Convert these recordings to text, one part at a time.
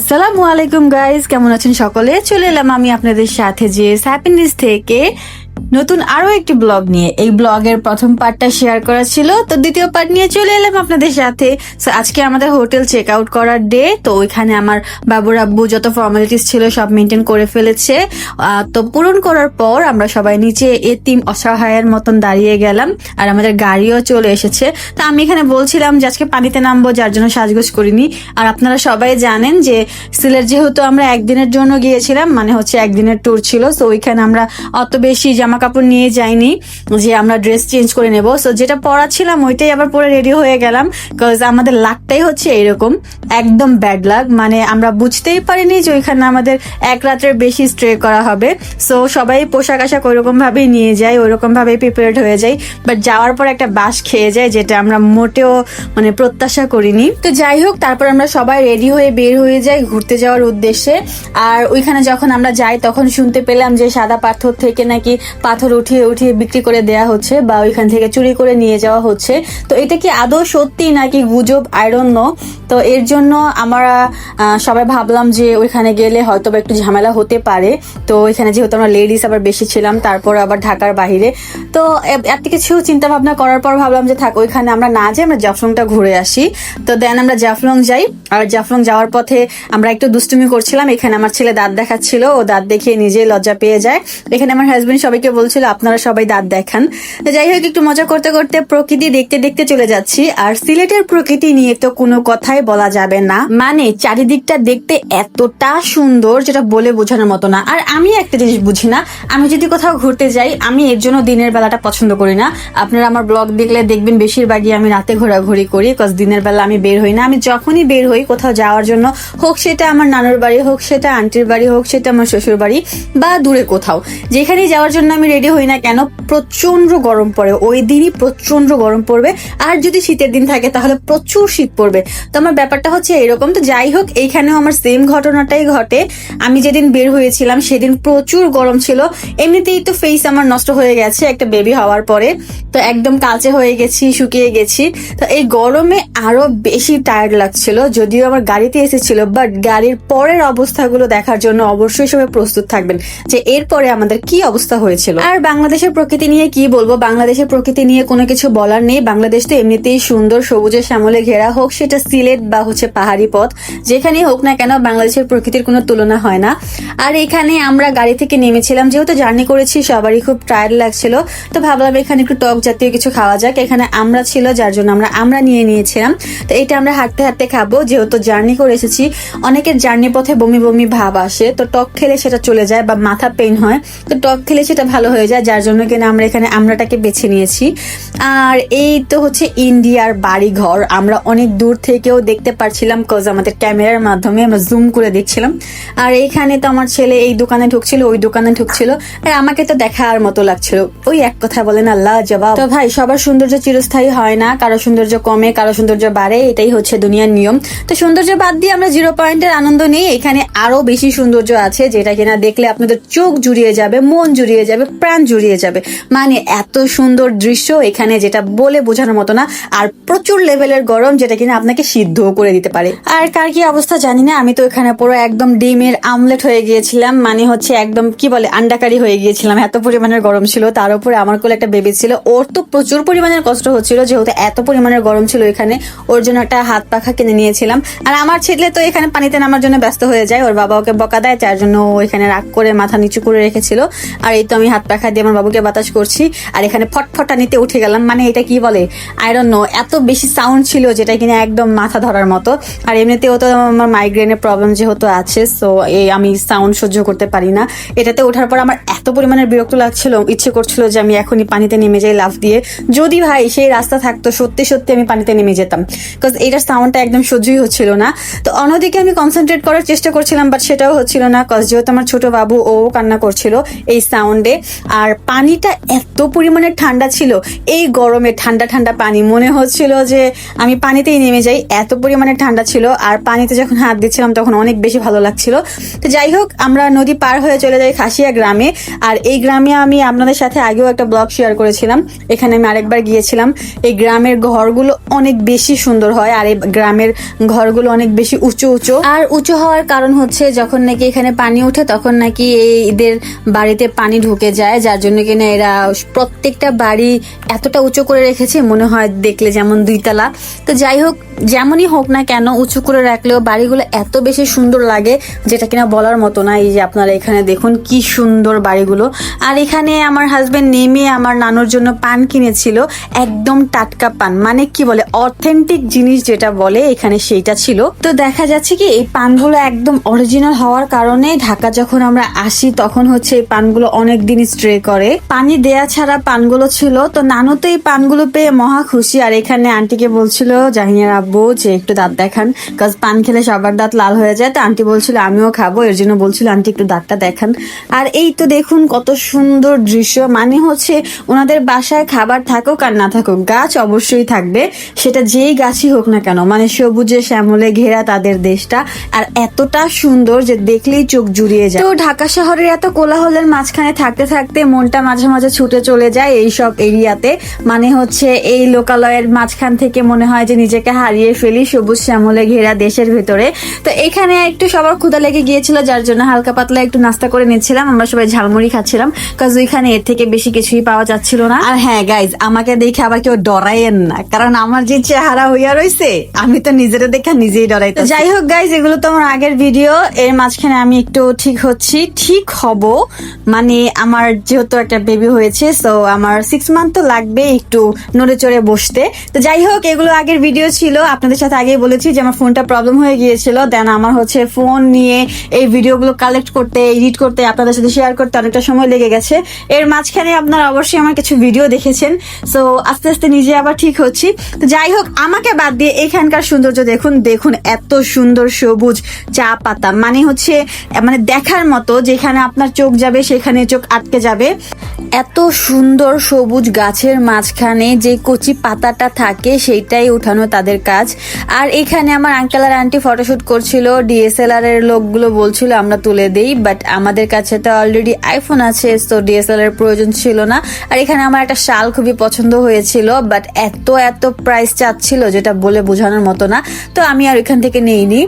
আসসালামু আলাইকুম গাইজ, কেমন আছেন সকলে? চলে এলাম আমি আপনাদের সাথে যে হ্যাপিনেস থেকে নতুন আরো একটি ব্লগ নিয়ে। এই ব্লগের প্রথম পার্টটা শেয়ার করা ছিল, তো দ্বিতীয় পার্ট নিয়ে চলে এলাম আপনাদের সাথে। সো আজকে আমাদের হোটেল চেক আউট করার ডে। তো ওইখানে আমার বাবুর আব্বু যত ফর্মালিটিস ছিল সব মেনটেন করে ফেলেছে। তো পূরণ করার পর আমরা সবাই নিচে এতিম অসহায়ের মতন দাঁড়িয়ে গেলাম, আর আমাদের গাড়িও চলে এসেছে। তো আমি এখানে বলছিলাম যে আজকে পানিতে নামবো, যার জন্য সাজগোজ করিনি। আর আপনারা সবাই জানেন যে সিলেট যেহেতু আমরা একদিনের জন্য গিয়েছিলাম, মানে হচ্ছে একদিনের ট্যুর ছিল, সো ওইখানে আমরা অত বেশি জামা কাপড় নিয়ে যাইনি যে আমরা ড্রেস চেঞ্জ করে নেব। সো যেটা পরা ছিলাম ওইটাই আবার পরে রেডি হয়ে গেলাম, বিকজ আমাদের লাকটাই হচ্ছে এরকম, একদম ব্যাড লাক। মানে আমরা বুঝতেই পারিনি যে ওইখানে আমাদের এক রাতের বেশি স্টে করা হবে। সো সবাই পোশাক আশাক ওইরকম ভাবেই নিয়ে যায়, ওইরকম ভাবেই প্রিপেয়ার্ড হয়ে যায়, বাট যাওয়ার পর একটা বাস খেয়ে যায়, যেটা আমরা মোটেও মানে প্রত্যাশা করিনি। তো যাই হোক, তারপর আমরা সবাই রেডি হয়ে বের হয়ে যাই ঘুরতে যাওয়ার উদ্দেশ্যে। আর ওইখানে যখন আমরা যাই তখন শুনতে পেলাম যে সাদা পাথর থেকে নাকি পাথর উঠিয়ে উঠিয়ে বিক্রি করে দেয়া হচ্ছে, বা ওইখান থেকে চুরি করে নিয়ে যাওয়া হচ্ছে। তো এটা কি আদৌ সত্যি নাকি গুজব, আই ডোন্ট নো। তো এর জন্য আমরা সবাই ভাবলাম যে ওইখানে গেলে হয়তো বা একটু ঝামেলা হতে পারে। তো ওইখানে যেহেতু আমরা লেডিস আবার বেশি ছিলাম, তারপর আবার ঢাকার বাহিরে, তো এত কিছু চিন্তা ভাবনা করার পর ভাবলাম যে থাক, ওইখানে আমরা না যাই, আমরা জাফলংটা ঘুরে আসি। তো দেন আমরা জাফলং যাই। আর জাফলং যাওয়ার পথে আমরা একটু দুষ্টুমি করছিলাম। এখানে আমার ছেলে দাঁত দেখাচ্ছিল, ও দাঁত দেখিয়ে নিজেই লজ্জা পেয়ে যায়। এখানে আমার হাজবেন্ড সবাইকে বলছিল আপনারা সবাই দাঁত দেখান। যাই হোক, একটু মজা করতে করতে প্রকৃতি দেখতে দেখতে চলে যাচ্ছি। আর সিলেটের প্রকৃতি নিয়ে তো কোনো কথাই বলা যাবে না, মানে চারিদিকটা দেখতে এতটা সুন্দর যেটা বলে বোঝানোর মতো না। আর আমি একটা জিনিস বুঝি না, আমি যদি কোথাও ঘুরতে যাই, আমি এর জন্য দিনের বেলাটা পছন্দ করি না। আপনারা আমার ব্লগ দেখলে দেখবেন বেশিরভাগই আমি রাতে ঘোরাঘুরি করি, বিকজ দিনের বেলা আমি বের হই না। আমি যখনই বের হই কোথাও যাওয়ার জন্য, হোক সেটা আমার নানুর বাড়ি, হোক সেটা আন্টির বাড়ি, হোক সেটা আমার শ্বশুর বাড়ি, বা দূরে কোথাও, যেখানেই যাওয়ার জন্য আমি রেডি হই না কেন, প্রচন্ড গরম পড়ে ওই দিনই, প্রচন্ড গরম পড়বে। আর যদি শীতের দিন থাকে তাহলে প্রচুর শীত পড়বে। তো আমার ব্যাপারটা হচ্ছে এরকম। তো যাই হোক, এইখানেও আমার সেম ঘটনাটাই ঘটে। আমি যেদিন বের হয়েছিলাম সেদিন প্রচুর গরম ছিল। এমনিতেই তো ফেস আমার নষ্ট হয়ে গেছে একটা বেবি হওয়ার পরে, তো একদম কালচে হয়ে গেছি, শুকিয়ে গেছি। তো এই গরমে আরো বেশি টায়ার্ড লাগছিল, যদিও আমার গাড়িতে এসেছিল, বাট গাড়ির পরের অবস্থাগুলো দেখার জন্য অবশ্যই সবাই প্রস্তুত থাকবেন যে এরপরে আমাদের কি অবস্থা হয়েছিল। আর বাংলাদেশের প্রকৃতি নিয়ে কি বলবো, বাংলাদেশের প্রকৃতি নিয়ে কোনো কিছু বলার নেই। বাংলাদেশ তো এমনিতেই সুন্দর, সবুজে শ্যামলে ঘেরা, হোক সেটা সিলেট বা হচ্ছে পাহাড়ি পথ, যেখানেই হোক না কেন বাংলাদেশের প্রকৃতির কোনো তুলনা হয় না। আর এখানে আমরা গাড়ি থেকে নেমেছিলাম, যেহেতু জার্নি করেছি সবারই খুব টায়ার্ড লাগছিল, তো ভাবলাম এখানে একটু টক জাতীয় কিছু খাওয়া যাক। এখানে আমরা ছিল, যার জন্য আমরা নিয়ে নিয়েছিলাম। তো এটা আমরা হাঁটতে হাঁটতে খাবো, যেহেতু জার্নি করে এসেছি। অনেকের জার্নি পথে বমি বমি ভাব আসে, তো টক খেলে সেটা চলে যায়, বা মাথা পেইন হয়, তো টক খেলে সেটা ভালো হয়ে যায়, যার জন্য কিনা আমরা এখানে আমরাটাকে বেছে নিয়েছি। আর এই তো হচ্ছে ইন্ডিয়ার বাড়ি ঘর, আমরা অনেক দূর থেকেও দেখতে পারছিলাম, কজ আমাদের ক্যামেরার মাধ্যমে আমরা জুম করে দেখছিলাম। আর এইখানে তো আমার ছেলে এই দোকানে ঢুকছিল, ওই দোকানে ঢুকছিল, আর আমাকে তো দেখার মতো লাগছিল। ওই এক কথা বলে না, আল্লাহ জবাব। তো ভাই, সবার সৌন্দর্য চিরস্থায়ী হয় না, কারো সৌন্দর্য কমে, কারো সৌন্দর্য বাড়ে, এটাই হচ্ছে দুনিয়ার নিয়ম। তো সৌন্দর্য বাদ দিয়ে আমরা 0 পয়েন্টের আনন্দ নেই। এখানে আরো বেশি সৌন্দর্য আছে, যেটা কিনা দেখলে আপনাদের চোখ জুড়িয়ে যাবে, মন জুড়িয়ে যাবে, প্রাণ জুড়িয়ে যাবে। মানে এত সুন্দর দৃশ্য এখানে, যেটা বলে বোঝানোর মতো না। আর প্রচুর লেভেলের গরম, যেটা কিনা আপনাকে সিদ্ধ করে দিতে পারে। আর কার কি অবস্থা জানি না, আমি তো এখানে পুরো একদম ডিমের আমলেট হয়ে গিয়েছিলাম, মানে হচ্ছে একদম কি বলে আন্ডাকারি হয়ে গিয়েছিলাম, এত পরিমাণের গরম ছিল। তার উপরে আমার কোলে একটা বেবি ছিল, ওর তো প্রচুর পরিমাণের কষ্ট হচ্ছিল, যেহেতু এত পরিমাণের গরম ছিল এখানে। ওর জন্য একটা হাত পাখা কিনে নিয়েছিলাম। আর আমার ছেলে তো এখানে পানিতে নামার জন্য ব্যস্ত হয়ে যায়, ওর বাবা ওকে বকা দেয়, যার জন্য ও এখানে রাগ করে মাথা নিচু করে রেখেছিল। আর এই তো আমি হাত পাখা দিয়ে আমার বাবুকে বাতাস করছি, আর এখানে ফটফটানিতে উঠে গেলাম। মানে এটা কি বলে, আই ডোন্ট নো, এত বেশি সাউন্ড ছিল যেটা কিনা একদম মাথা ধরার মতো। আর এমনিতেও তো আমার মাইগ্রেনের প্রবলেম যেহেতু আছে, সো আমি সাউন্ড সহ্য করতে পারি না। এটাতে ওঠার পর আমার এত পরিমাণের বিরক্ত লাগছিল, ইচ্ছে করছিল যে আমি এখনই পানিতে নেমে যাই লাফ দিয়ে। যদি ভাই সেই রাস্তা থাকতো, সত্যি সত্যি আমি পানিতে নেমে যেতাম, বিকজ এটার সাউন্ডটা একদম সহ্যই হচ্ছিল না। তো অন্যদিকে আমি কনসেন্ট্রেট করার চেষ্টা করছিলাম, বাট সেটাও হচ্ছিল না, কজ যেহেতু আমার ছোট বাবু ও কান্না করছিল এই সাউন্ডে। আর পানিটা এত পরিমাণে ঠান্ডা ছিল, এই গরমে ঠান্ডা ঠান্ডা পানি মনে হচ্ছিল যে আমি পানিতেই নেমে যাই, এত পরিমাণে ঠান্ডা ছিল। আর পানিতে যখন হাত দিচ্ছিলাম তখন অনেক বেশি ভালো লাগছিল। তো যাই হোক, আমরা নদী পার হয়ে চলে যাই খাসিয়া গ্রামে। আর এই গ্রামে আমি আপনাদের সাথে আগেও একটা ব্লগ শেয়ার করেছিলাম, এখানে আমি আরেকবার গিয়েছিলাম। এই গ্রামের ঘরগুলো অনেক বেশি সুন্দর হয়, আর এই গ্রামের ঘরগুলো অনেক বেশি উঁচু উঁচু। আর উঁচু হওয়ার কারণ হচ্ছে যখন নাকি এখানে পানি ওঠে তখন নাকি এদের বাড়িতে পানি ঢুকে যায়, যার জন্য কিনা এরা প্রত্যেকটা বাড়ি এতটা উঁচু করে রেখেছে, মনে হয় দেখলে যেমন 2 তলা। তো যাই হোক, যেমনই হোক না কেন উঁচু করে রাখলেও বাড়িগুলো এত বেশি সুন্দর লাগে যেটা কিনা বলার মতো না। এই যে আপনারা এখানে দেখুন কি সুন্দর বাড়িগুলো। আর এখানে আমার হাজবেন্ড নেমে আমার নানুর জন্য পান কিনেছিল, একদম টাটকা পান, মানে কি বলে অথেন্টিক জিনিস যেটা বলে এখানে সেইটা ছিল। তো দেখা যাচ্ছে কি এই পানগুলো একদম অরিজিনাল হওয়ার কারণে ঢাকা যখন আমরা আসি তখন হচ্ছে এই পানগুলো অনেক দিন স্ট্রে করে। পানি দেয়া ছাড়া পানগুলো ছিল। তো নানু তো এই পানগুলো পেয়ে মহা খুশি। আর এখানে আন্টিকে বলছিল জাহিনের আব্বু যে একটু দাঁত দেখান, কাজ পান খেলে সবার দাঁত লাল হয়ে যায়। তো আন্টি বলছিল আমিও খাবো, এর জন্য বলছিল আন্টি একটু দাঁতটা দেখান। আর এই তো দেখুন কত সুন্দর দৃশ্য, মানে হচ্ছে ওনাদের বাসায় খাবার থাকুক আর না থাকুক গাছ অবশ্যই থাকবে, সেটা যেই গাছই হোক না কেন, মানে সবুজে শ্যামলে ঘেরা তাদের দেশটা। আর এতটা সুন্দর যে দেখলেই চোখ জুড়িয়ে যায়। তো ঢাকা শহরের এত কোলাহলের মাঝখানে থাকতে থাকতে মনটা মাঝে মাঝে ছুটে চলে যায় এইসব এরিয়াতে, মানে হচ্ছে এই লোকালয়ের মাঝখান থেকে মনে হয় যে নিজেকে হারিয়ে ফেলি সবুজ শ্যামলে ঘেরা দেশের ভেতরে। তো এখানে একটু সবার ক্ষুধা লেগে গিয়েছিল, যার জন্য হালকা পাতলা একটু নাস্তা করে নিচ্ছিলাম। আমরা সবাই ঝালমুড়ি খাচ্ছিলাম, কাজ ওইখানে এর থেকে বেশি কিছুই পাওয়া যাচ্ছিল না। আর হ্যাঁ গাইজ, আমাকে দেখে আবার কেউ ডরাইয়েন না, কারণ আমার যে চেহারা হইয়া রয়েছে আমি তো নিজের দেখা নিজেই ডরাই। তো যাই হোক গাইজ, এগুলো তো আমার আগের ভিডিও, এর মাঝখানে আমি একটু ঠিক হব, মানে আমার যেহেতু একটা বেবি হয়েছে, সো আমার 6 মান্থ তো লাগবে একটু নড়ে চড়ে বসতে। তো যাই হোক, এগুলো আগের ভিডিও ছিল, আপনাদের সাথে আগেই বলেছি যে আমার ফোনটা প্রবলেম হয়ে গিয়েছিল, দেন আমার হচ্ছে ফোন নিয়ে এই ভিডিওগুলো কালেক্ট করতে, এডিট করতে, আপনাদের সাথে শেয়ার করতে অনেকটা সময় লেগে গেছে। এর মাঝখানে আপনারা অবশ্যই আমার কিছু ভিডিও দেখেছেন, সো আস্তে আস্তে নিজে আবার ঠিক হচ্ছি। তো যাই হোক, আমাকে বাদ দিয়ে এখানকার সৌন্দর্য দেখুন এত সুন্দর সবুজ চা পাতা, মানে হচ্ছে মানে দেখার মতো, যেখানে আপনার চোখ যাবে সেখানে চোখ আটকে যাবে। এত সুন্দর সবুজ গাছের মাঝখানে যে কচি পাতাটা থাকে সেইটাই উঠানো তাদের কাজ। আর এখানে আমার আঙ্কেল আর আন্টি ফটোশুট করছিল, ডিএসএলআর এর লোকগুলো বলছিল আমরা তুলে দেই, বাট আমাদের কাছে তো অলরেডি আইফোন আছে, তো ডিএসএলআর এর প্রয়োজন ছিল না। আর এখানে আমার একটা শাল খুবই পছন্দ হয়েছিল, বাট এত প্রাইস চাচ্ছিল যেটা বলে বোঝানোর মতো না, তো আমি আর এখান থেকে নেইনি।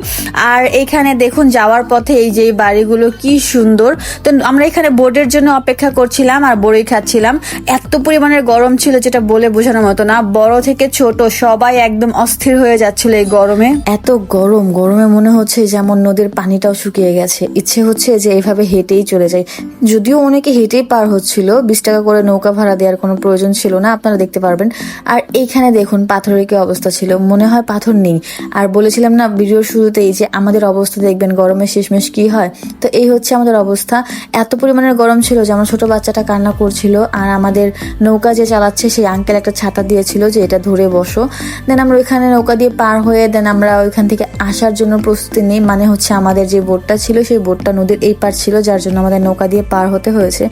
আর এখানে দেখুন যাওয়ার পথে এই যে বাড়িগুলো কি সুন্দর। তো আমরা এখানে বোর্ডের জন্য অপেক্ষা করছিলাম আর বড়ই খাচ্ছিলাম। এত পরিমাণের গরম ছিল যেটা বলে বোঝানোর মতো না, বড় থেকে ছোট সবাই একদম অস্থির হয়ে যাচ্ছিল এই গরমে। এত গরমে মনে হচ্ছে যেমন নদীর পানিটাও শুকিয়ে গেছে, ইচ্ছে হচ্ছে যে এইভাবে হেঁটেই চলে যাই। যদিও অনেকে হেঁটেই পার হচ্ছিল, 20 টাকা করে নৌকা ভাড়া দেওয়ার কোনো প্রয়োজন ছিল না, আপনারা দেখতে পারবেন। আর এইখানে দেখুন পাথরের কি অবস্থা ছিল, মনে হয় পাথর নেই। আর বলেছিলাম না ভিডিওর শুরুতেই যে আমাদের অবস্থা দেখবেন গরমে শেষমেশ কি হয়, তো এই হচ্ছে আমাদের অবস্থা। এত পরিমাণের গরম ছিল যে আমার ছোট বাচ্চাটা কান্না করছিল, আর আমাদের নৌকা যে চালাচ্ছে সেই আঙ্কেল একটা ছাতা দিয়েছিল যে এটা ধরে বসো। দেন আমরা ওইখানে নৌকা দিয়ে পার হয়ে দেন আমরা ওইখান থেকে আসার জন্য প্রস্তুতি নিই, মানে হচ্ছে আমাদের যে বোটটা ছিল সেই বোটটা নদীর এই পার ছিল, যার জন্য আমাদের নৌকা দিয়ে পার হতে হয়েছে।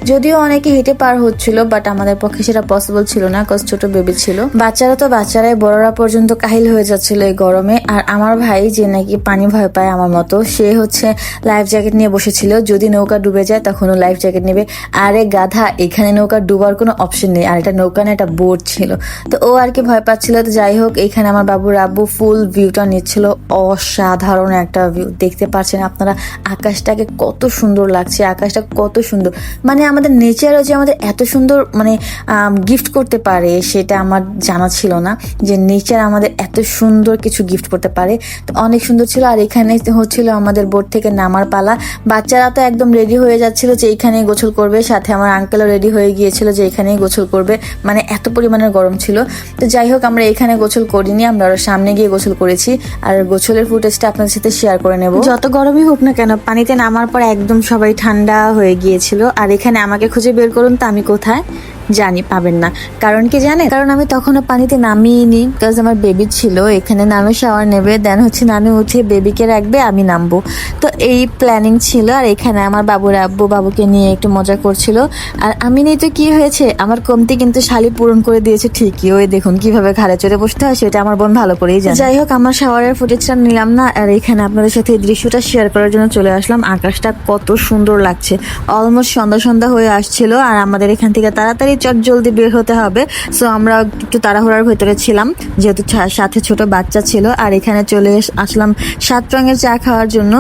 যদিও অনেকে হেঁটে পার হচ্ছিল, বাট আমাদের পক্ষে সেটা পসিবল ছিল না, কজ ছোট বেবি ছিল। বাচ্চারা তো বাচ্চারাই, বড়রা পর্যন্ত কাহিল হয়ে যাচ্ছিল এই গরমে। আর আমার ভাই যে নাকি পানি ভয় পায় আমার মতো, সে হচ্ছে লাইফ জ্যাকেট নিয়ে বসেছিল, যদি নৌকা ডুবে যায় তখনও লাইফ জ্যাকেট নেবে। আরে গাধা, এখানে নৌকা ডুবার কোনো অপশন নেই, আর এটা নৌকা না, এটা বোট ছিল। তো ও আর কি ভয় পাচ্ছিল। তো যাই হোক, এখানে আমার বাবুর আব্বু ফুল ভিউটা নিচ্ছিল, অসাধারণ একটা ভিউ। দেখতে পাচ্ছেন আপনারা আকাশটাকে কত সুন্দর লাগছে, আকাশটা কত সুন্দর, মানে আমাদের নেচারও যে আমাদের এত সুন্দর মানে গিফট করতে পারে সেটা আমার জানা ছিল না, যে নেচার আমাদের এত সুন্দর কিছু গিফট করতে পারে। তো অনেক সুন্দর ছিল। আর এখানে হচ্ছিল আমাদের বোট থেকে নামার পালা। বাচ্চারা তো একদম রেডি হয়ে যাচ্ছিল যে এইখানেই গোসল করবে, সাথে আমার আঙ্কেলও রেডি হয়ে গিয়েছিল যে এখানেই গোসল করবে, মানে এত পরিমাণের গরম ছিল। তো যাই হোক, আমরা এখানে গোসল করিনি, আমরা আরো সামনে গিয়ে গোসল করেছি। আর গোসলের ফুটেজটা আপনাদের সাথে শেয়ার করে নেব। যত গরমই হোক না কেন, পানিতে নামার পর একদম সবাই ঠান্ডা হয়ে গিয়েছিল। আর এখানে আমাকে খুঁজে বের করুন তো আমি কোথায়, জানি পাবেন না। কারণ কি জানেন? কারণ আমি তখনও পানিতে নামিনি, বিকজ আমার বেবি ছিল। এখানে নানু শাওয়ার নেবে, দেন হচ্ছে নানু উঠে বেবিকে রাখবে, আমি নামবো। তো এই প্ল্যানিং ছিল। আর এখানে আমার বাবুর আব্বু বাবুকে নিয়ে একটু মজা করছিল। আর আমি নেই তো কি হয়েছে, আমার কমতি কিন্তু শালি পূরণ করে দিয়েছে ঠিকই। ওই দেখুন কিভাবে ঘাড়ে চড়ে বসতে হয়, সেটা আমার বোন ভালো করেই জানে। যাই হোক, আমার শাওয়ারের ফুটেজটা নিলাম না, আর এখানে আপনাদের সাথে এই দৃশ্যটা শেয়ার করার জন্য চলে আসলাম। আকাশটা কত সুন্দর লাগছে, অলমোস্ট সন্ধ্যা সন্ধ্যা হয়ে আসছিল। আর আমাদের এখান থেকে তাড়াতাড়ি চট জলদি বের হতে হবে। সো আমরা একটু তাড়াহুড়ার ভেতরে ছিলাম, যেহেতু সাথে ছোট বাচ্চা ছিল। আর এখানে চলে আসলাম 7 রঙের চা খাওয়ার জন্য।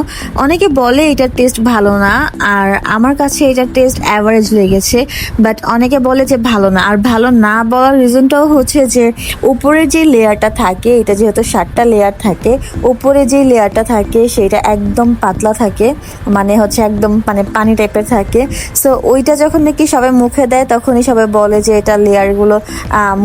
অনেকে বলে এটার টেস্ট ভালো না, আর আমার কাছে এটার টেস্ট অ্যাভারেজ লেগেছে। বাট অনেকে বলে যে ভালো না, আর ভালো না বলার রিজনটাও হচ্ছে যে উপরে যে লেয়ারটা থাকে, এটা যেহেতু 7টা লেয়ার থাকে, উপরে যে লেয়ারটা থাকে সেটা একদম পাতলা থাকে, মানে হচ্ছে একদম মানে পানি টাইপের থাকে। সো ওইটা যখন নাকি সবাই মুখে দেয়, তখনই সবাই বলে যে এটা লেয়ারগুলো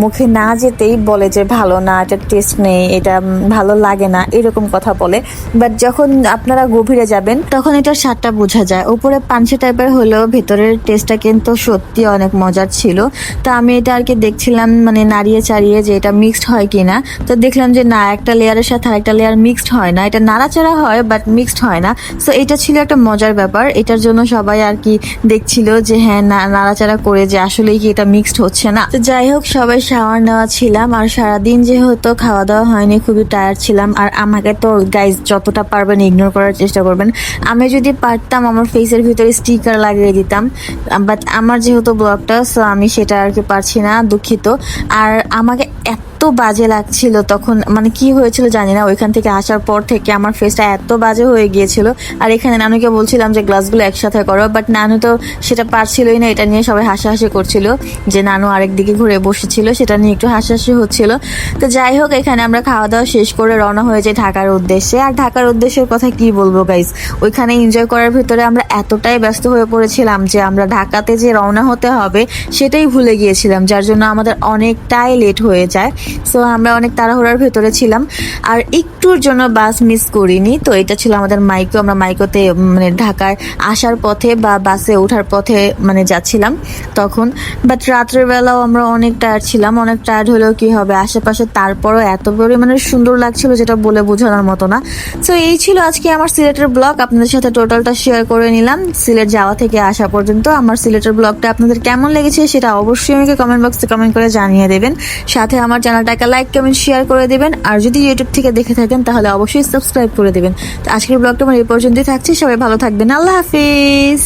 মুখে না যেতেই বলে যে ভালো না, এটার টেস্ট নেই, এটা ভালো লাগে না, এরকম কথা বলে। বাট যখন আপনারা গভীরে যাবেন তখন এটার স্বাদটা বোঝা যায়। উপরে পাঞ্চে টাইপের হলেও ভেতরের টেস্টটা কিন্তু সত্যি অনেক মজার ছিল। তো আমি এটা আর কি দেখছিলাম, মানে নাড়িয়ে চাড়িয়ে যে এটা মিক্সড হয় কিনা। তো দেখলাম যে না, একটা লেয়ারের সাথে আরেকটা লেয়ার মিক্সড হয় না, এটা নাড়াচাড়া হয় বাট মিক্সড হয় না। সো এটা ছিল একটা মজার ব্যাপার। এটার জন্য সবাই আর কি দেখছিল যে হ্যাঁ নাড়াচাড়া করে যে আসলেই কি এটা মিক্সড হচ্ছে না। তো যাই হোক, সবাই শাওয়ার নেওয়া ছিলাম। আর সারাদিন যেহেতু খাওয়া দাওয়া হয়নি, খুবই টায়ার্ড ছিলাম। আর আমাকে তো গাইজ যতটা পারবেন ইগনোর করার চেষ্টা করবেন। আমি যদি পারতাম আমার ফেসের ভিতরে স্টিকার লাগিয়ে দিতাম, বাট আমার যেহেতু ব্লগটা, সো আমি সেটা আর কি পারছি না, দুঃখিত। আর আমাকে এত বাজে লাগছিল তখন, মানে কি হয়েছিল জানি না, ওইখান থেকে আসার পর থেকে আমার ফেসটা এত বাজে হয়ে গিয়েছিল। আর এখানে নানুকে বলছিলাম যে গ্লাসগুলো একসাথে করো, বাট নানু তো সেটা পারছিলই না। এটা নিয়ে সবাই হাসাহাসি করছিল যে নানু আরেক দিকে ঘুরে বসেছিল, সেটা নিয়ে একটু হাসাহাসি হচ্ছিল। তো যাই হোক, এখানে আমরা খাওয়া দাওয়া শেষ করে রওনা হয়ে যাই ঢাকার উদ্দেশ্যে। আর ঢাকার উদ্দেশ্যের কথা কি বলবো গাইজ, ওইখানে এনজয় করার ভিতরে আমরা এতটাই ব্যস্ত হয়ে পড়েছিলাম যে আমরা ঢাকাতে যে রওনা হতে হবে সেটাই ভুলে গিয়েছিলাম, যার জন্য আমাদের অনেকটাই লেট হয়ে যায়। সো আমরা অনেক তাড়াহুড়ার ভেতরে ছিলাম, আর একটুর জন্য বাস মিস করিনি। তো এটা ছিল আমাদের মাইকো। আমরা মাইকোতে মানে ঢাকার আসার পথে বা বাসে ওঠার পথে মানে যাচ্ছিলাম তখন। বাট রাত্রের বেলাও আমরা অনেক টায়ার্ড ছিলাম। অনেক টায়ার্ড হলেও কি হবে, আশেপাশে তারপরও এত পরিমাণে সুন্দর লাগছিল যেটা বলে বোঝানোর মতো না। সো এই ছিল আজকে আমার সিলেটের ব্লগ। আপনাদের সাথে টোটালটা শেয়ার করে নিলাম সিলেট যাওয়া থেকে আসা পর্যন্ত। আমার সিলেটের ব্লগটা আপনাদের কেমন লেগেছে সেটা অবশ্যই আমাকে কমেন্ট বক্সে কমেন্ট করে জানিয়ে দেবেন। সাথে আমার চ্যানেলটাকে লাইক কমেন্ট শেয়ার করে দেবেন। আর যদি ইউটিউব থেকে দেখে থাকেন তাহলে অবশ্যই সাবস্ক্রাইব করে দেবেন। তো আজকের ব্লগটা আমার এই পর্যন্তই থাকছে। সবাই ভালো থাকবেন, আল্লাহ হাফিজ।